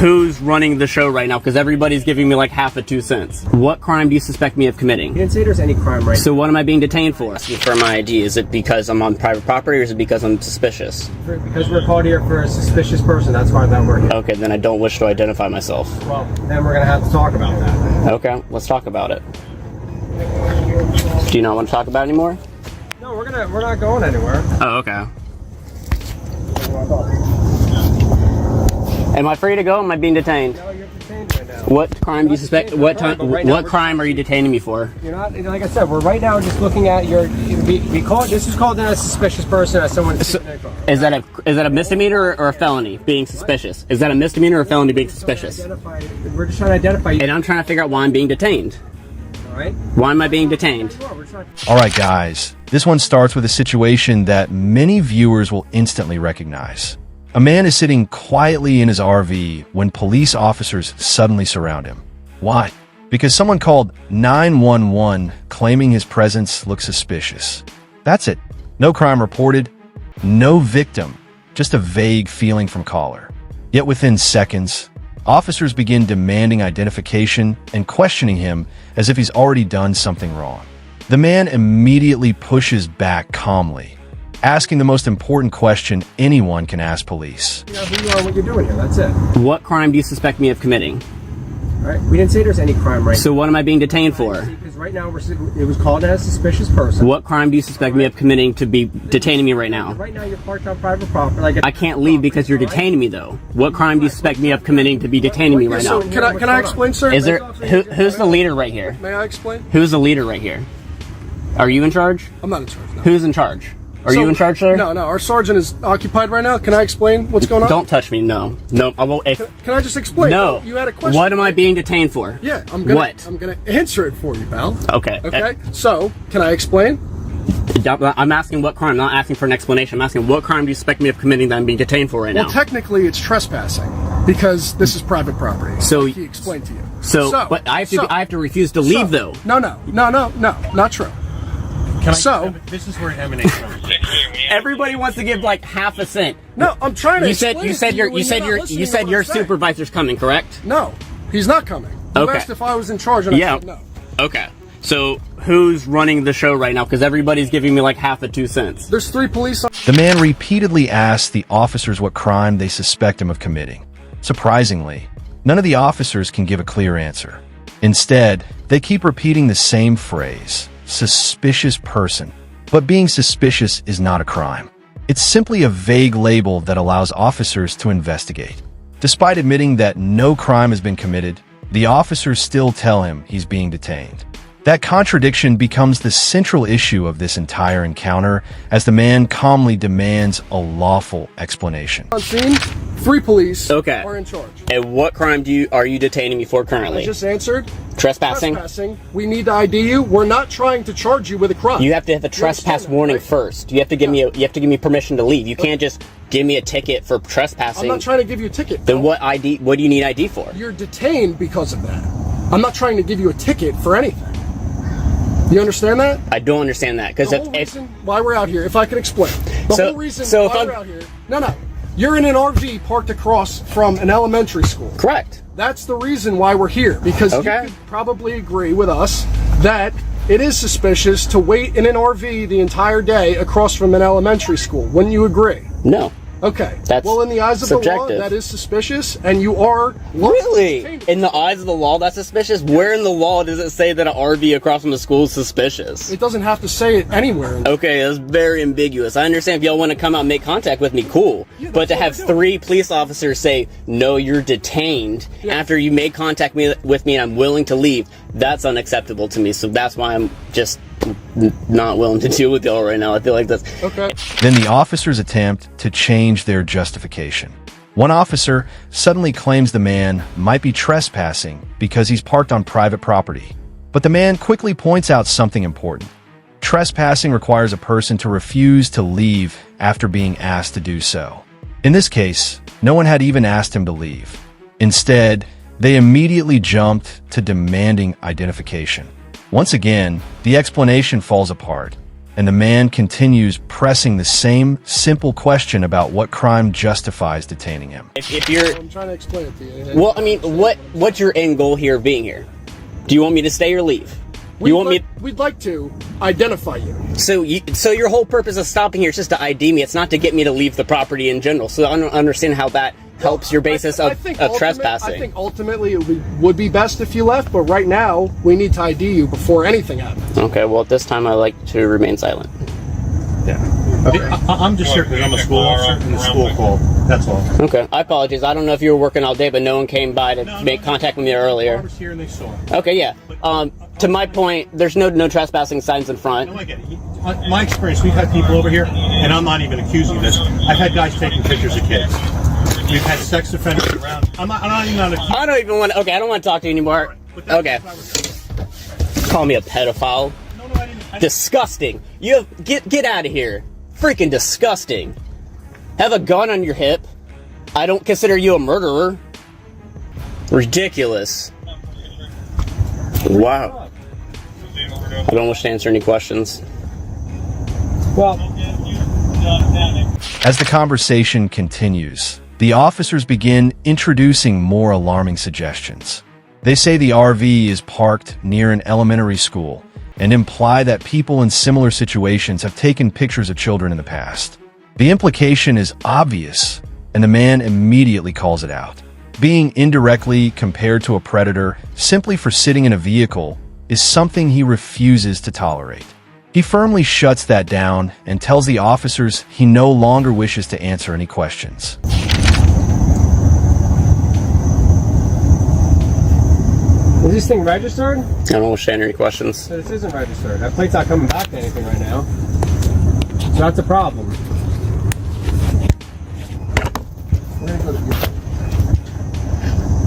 who's running the show right now, because everybody's giving me like half a 2 cents. What crime do you suspect me of committing? You didn't say there's any crime right now. So what am I being detained for? For my ID, is it because I'm on private property, or is it because I'm suspicious? Because we're called here for a suspicious person, that's why we're here. Okay, then I don't wish to identify myself. Well, then we're gonna have to talk about that. Okay, let's talk about it. Do you not want to talk about it anymore? No, we're not going anywhere. Oh, okay. Am I free to go? Am I being detained? No, you're detained right now. What crime do you suspect? What crime are you detaining me for? You're not. Like I said, we're right now just looking at your. This is called a suspicious person as someone. Is that a misdemeanor or a felony? Being suspicious. Is that a misdemeanor or a felony? Being suspicious. We're just trying to identify you. And I'm trying to figure out why I'm being detained. All right. Why am I being detained? All right, guys. This one starts with a situation that many viewers will instantly recognize. A man is sitting quietly in his RV when police officers suddenly surround him. Why? Because someone called 911 claiming his presence looks suspicious. That's it. No crime reported, no victim, just a vague feeling from caller. Yet within seconds, officers begin demanding identification and questioning him as if he's already done something wrong. The man immediately pushes back calmly, asking the most important question anyone can ask police. You know who you are and what you're doing here, that's it. What crime do you suspect me of committing? All right. We didn't say there's any crime right now. So what am I being detained for? Because right now it was called as a suspicious person. What crime do you suspect me of committing to be detaining me right now? Right now you're parked on private property. I can't leave because you're detaining me, though. What crime do you suspect me of committing to be detaining me right now? Can I explain, sir? Is there who's the leader right here? May I explain? Who's the leader right here? Are you in charge? I'm not in charge. No. Who's in charge? Are you in charge, sir? No. Our sergeant is occupied right now. Can I explain what's going on? Don't touch me. No. I won't. Can I just explain? No. You had a question. What am I being detained for? Yeah, I'm gonna. What? I'm gonna answer it for you, pal. Okay. Okay. So, can I explain? I'm asking what crime. I'm not asking for an explanation. I'm asking what crime do you suspect me of committing that I'm being detained for right now? Well, technically, it's trespassing because this is private property. So like he explained to you. But I have to refuse to leave though. No, not true. This is where it emanates from. Everybody wants to give like half a cent. No, I'm trying to. You said your supervisor's coming, correct? No, he's not coming. You asked if I was in charge, and I said no. Okay. So who's running the show right now? Because everybody's giving me like half a 2 cents. There's 3 police. The man repeatedly asks the officers what crime they suspect him of committing. Surprisingly, none of the officers can give a clear answer. Instead, they keep repeating the same phrase, suspicious person. But being suspicious is not a crime. It's simply a vague label that allows officers to investigate. Despite admitting that no crime has been committed, the officers still tell him he's being detained. That contradiction becomes the central issue of this entire encounter as the man calmly demands a lawful explanation. On scene, 3 police are in charge. And what crime are you detaining me for currently? I just answered. Trespassing? Trespassing. We need to ID you. We're not trying to charge you with a crime. You have to have a trespass warning first. You have to give me permission to leave. You can't just give me a ticket for trespassing. I'm not trying to give you a ticket. Then what do you need ID for? You're detained because of that. I'm not trying to give you a ticket for anything. You understand that? I don't understand that because the whole reason why we're out here, if I can explain, whole reason why we're out here. No, you're in an RV parked across from an elementary school. Correct. That's the reason why we're here, because you could probably agree with us that it is suspicious to wait in an RV the entire day across from an elementary school. Wouldn't you agree? No. Okay. That's well, in the eyes of the law, that is suspicious, and you are really in the eyes of the law. That's suspicious. Where in the law does it say that an RV across from the school is suspicious? It doesn't have to say it anywhere. Okay, that's very ambiguous. I understand if y'all want to come out and make contact with me, cool. But to have 3 police officers say no, you're detained after you made contact with me and I'm willing to leave, that's unacceptable to me. So that's why I'm just not willing to deal with y'all right now. I feel like that's okay. Then the officers attempt to change their justification. One officer suddenly claims the man might be trespassing because he's parked on private property. But the man quickly points out something important. Trespassing requires a person to refuse to leave after being asked to do so. In this case, no one had even asked him to leave. Instead, they immediately jumped to demanding identification. Once again, the explanation falls apart. and the man continues pressing the same simple question about what crime justifies detaining him. If you're, I'm trying to explain it to you. well, I mean, what's your end goal here of being here? Do you want me to stay or leave? We'd like to identify you. So your whole purpose of stopping here is just to ID me. It's not to get me to leave the property in general. So I don't understand how that helps your basis of trespassing. I think ultimately it would be best if you left, but right now we need to ID you before anything happens. Okay, well at this time I like to remain silent. Yeah. I'm just here because I'm a school officer and the school called. That's all. Okay, I apologize. I don't know if you were working all day, but no one came by to make contact with me earlier. I was here and they saw it. Okay, yeah. To my point, there's no trespassing signs in front. No, I get it. My experience, we've had people over here, and I'm not even accusing this. I've had guys taking pictures of kids. We've had sex offenders around. I'm not even on I don't even want to. Okay, I don't want to talk to you anymore. Okay. Call me a pedophile. No, I didn't. Disgusting. You have get out of here. Freaking disgusting. Have a gun on your hip. I don't consider you a murderer. Ridiculous. Wow. I don't wish to answer any questions. Well, As the conversation continues, the officers begin introducing more alarming suggestions. They say the RV is parked near an elementary school and imply that people in similar situations have taken pictures of children in the past. The implication is obvious, and the man immediately calls it out. Being indirectly compared to a predator simply for sitting in a vehicle is something he refuses to tolerate. He firmly shuts that down and tells the officers he no longer wishes to answer any questions. is this thing registered? I don't wish to answer any questions. So this isn't registered. That plate's not coming back to anything right now. So that's a problem.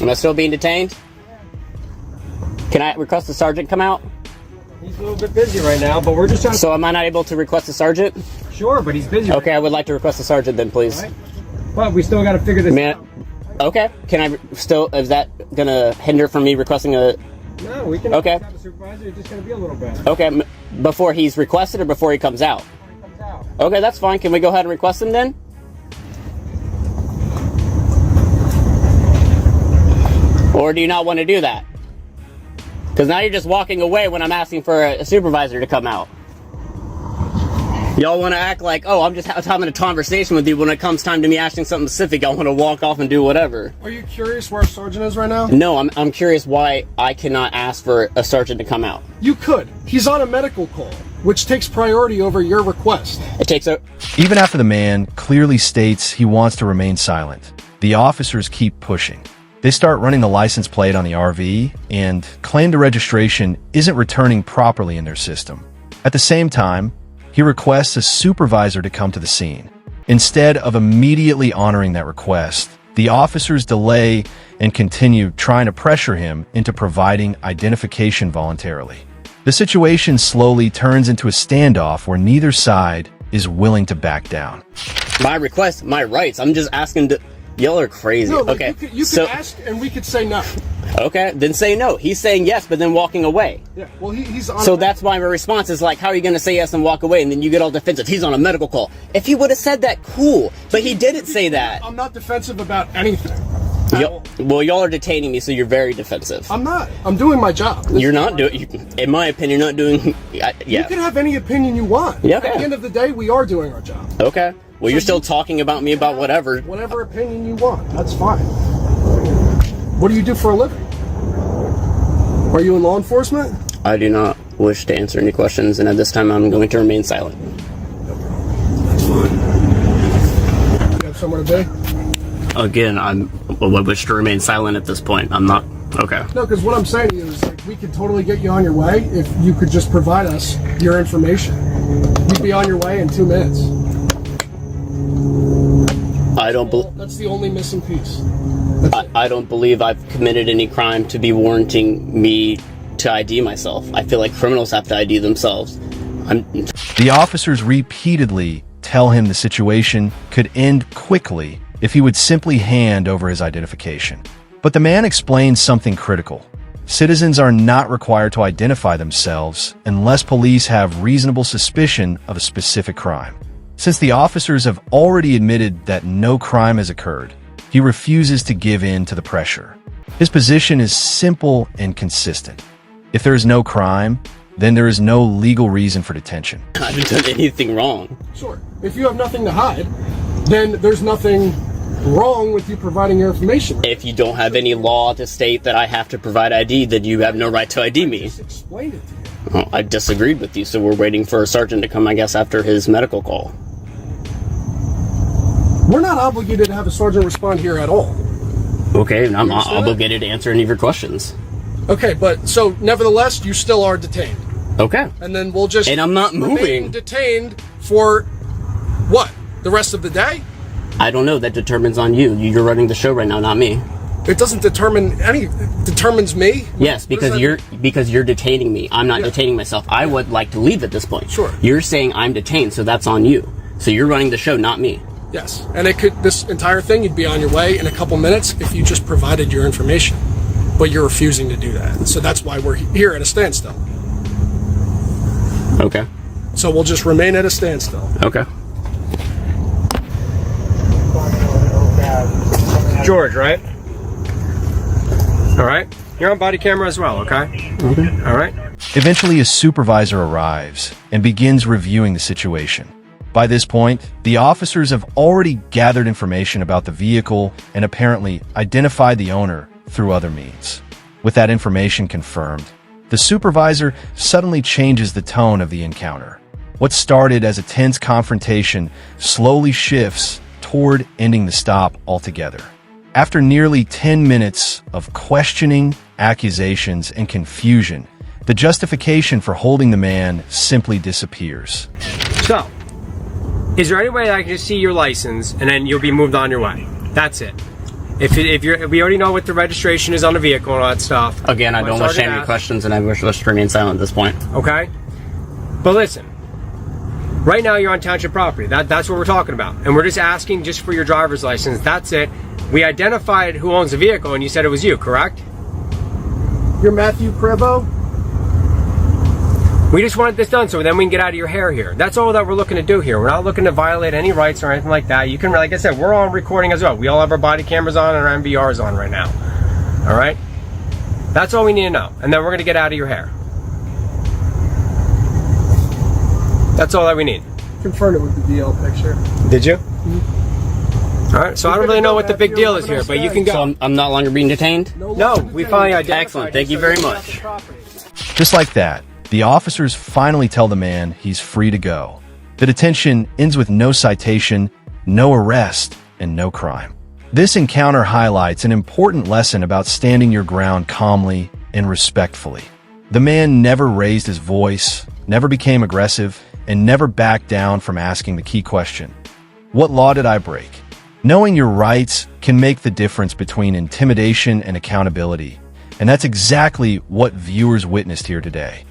Am I still being detained? Can I request the sergeant come out? He's a little bit busy right now, but we're just trying to... So am I not able to request a sergeant? Sure, but he's busy. Okay, I would like to request a sergeant then, please. Right. But we still got to figure this out. Okay, can I still, is that gonna hinder from me requesting a... No, we can Okay. have a supervisor. It's just going to be a little bit. Okay, before he's requested or before he comes out? He comes out. Okay, that's fine. Can we go ahead and request him then? Or do you not want to do that? Because now you're just walking away when I'm asking for a supervisor to come out. Y'all want to act like, oh, I'm just having a conversation with you. When it comes time to me asking something specific, y'all want to walk off and do whatever. Are you curious where our sergeant is right now? No, I'm curious why I cannot ask for a sergeant to come out. You could. He's on a medical call, which takes priority over your request. It takes a... Even after the man clearly states he wants to remain silent, the officers keep pushing. They start running the license plate on the RV and claim the registration isn't returning properly in their system. At the same time, he requests a supervisor to come to the scene. Instead of immediately honoring that request, the officers delay and continue trying to pressure him into providing identification voluntarily. The situation slowly turns into a standoff where neither side is willing to back down. My request, my rights. I'm just asking to... Y'all are crazy. No, like, okay. you could ask and we could say no. Okay, then say no. He's saying yes, but then walking away. Yeah, well, he's on So that's why my response is like, how are you going to say yes and walk away? And then you get all defensive. He's on a medical call. If he would have said that, cool. But he didn't say that. I'm not defensive about anything. Well, y'all are detaining me, so you're very defensive. I'm not. I'm doing my job. You're not doing, in my opinion, you're not doing, yeah. You can have any opinion you want. Yeah, okay. At the end of the day, we are doing our job. Okay. Well, you're still talking about me about whatever. Whatever opinion you want. That's fine. What do you do for a living? Are you in law enforcement? I do not wish to answer any questions, and at this time I'm going to remain silent. That's fine. You have somewhere to be? Again, I wish to remain silent at this point. I'm not... Okay. No, because what I'm saying to you is, like, we could totally get you on your way if you could just provide us your information. You'd be on your way in 2 minutes. I don't believe... That's the only missing piece. I don't believe I've committed any crime to be warranting me to ID myself. I feel like criminals have to ID themselves. The officers repeatedly tell him the situation could end quickly if he would simply hand over his identification. But the man explains something critical. Citizens are not required to identify themselves unless police have reasonable suspicion of a specific crime. Since the officers have already admitted that no crime has occurred, he refuses to give in to the pressure. His position is simple and consistent. If there is no crime, then there is no legal reason for detention. I haven't done anything wrong. Sure. If you have nothing to hide, then there's nothing wrong with you providing your information. If you don't have any law to state that I have to provide ID, then you have no right to ID me. Just explain it to you. Well, I disagreed with you, so we're waiting for a sergeant to come, I guess, after his medical call. We're not obligated to have a sergeant respond here at all. Okay, and I'm not understand that? obligated to answer any of your questions. Okay, but so nevertheless, you still are detained. Okay. And then we'll just And I'm not remain moving. detained for what? The rest of the day? I don't know. That determines on you. You're running the show right now, not me. It doesn't determine it determines me? Yes, What because does that you're detaining me. I'm not Yeah. detaining myself. I would like to leave at this point. Sure. You're saying I'm detained, so that's on you. So you're running the show, not me. Yes, and this entire thing, you'd be on your way in a couple minutes if you just provided your information. But you're refusing to do that. So that's why we're here at a standstill. Okay. So we'll just remain at a standstill. Okay. George, right? All right. You're on body camera as well, okay? All right. Eventually, a supervisor arrives and begins reviewing the situation. By this point, the officers have already gathered information about the vehicle and apparently identified the owner through other means. With that information confirmed, the supervisor suddenly changes the tone of the encounter. What started as a tense confrontation slowly shifts toward ending the stop altogether. After nearly 10 minutes of questioning, accusations, and confusion, the justification for holding the man simply disappears. So, is there any way that I can just see your license and then you'll be moved on your way? That's it. If we already know what the registration is on the vehicle and all that stuff. Again, I don't wish to answer your questions, and I wish to remain silent at this point. Okay? But listen, right now you're on township property. That's what we're talking about. And we're just asking just for your driver's license. That's it. We identified who owns the vehicle and you said it was you, correct? You're Matthew Prevo? We just wanted this done so then we can get out of your hair here. That's all that we're looking to do here. We're not looking to violate any rights or anything like that. You can, like I said, we're on recording as well. We all have our body cameras on and our MVRs on right now. All right? That's all we need to know. And then we're going to get out of your hair. That's all that we need. Confirmed it with the DL picture. Did you? All right, so I don't really know what the big deal is here, but you can So go. I'm not longer being detained? No, we finally identified. Excellent. Thank you very much. Just like that, the officers finally tell the man he's free to go. The detention ends with no citation, no arrest, and no crime. This encounter highlights an important lesson about standing your ground calmly and respectfully. The man never raised his voice, never became aggressive, and never backed down from asking the key question: what law did I break? Knowing your rights can make the difference between intimidation and accountability, and that's exactly what viewers witnessed here today.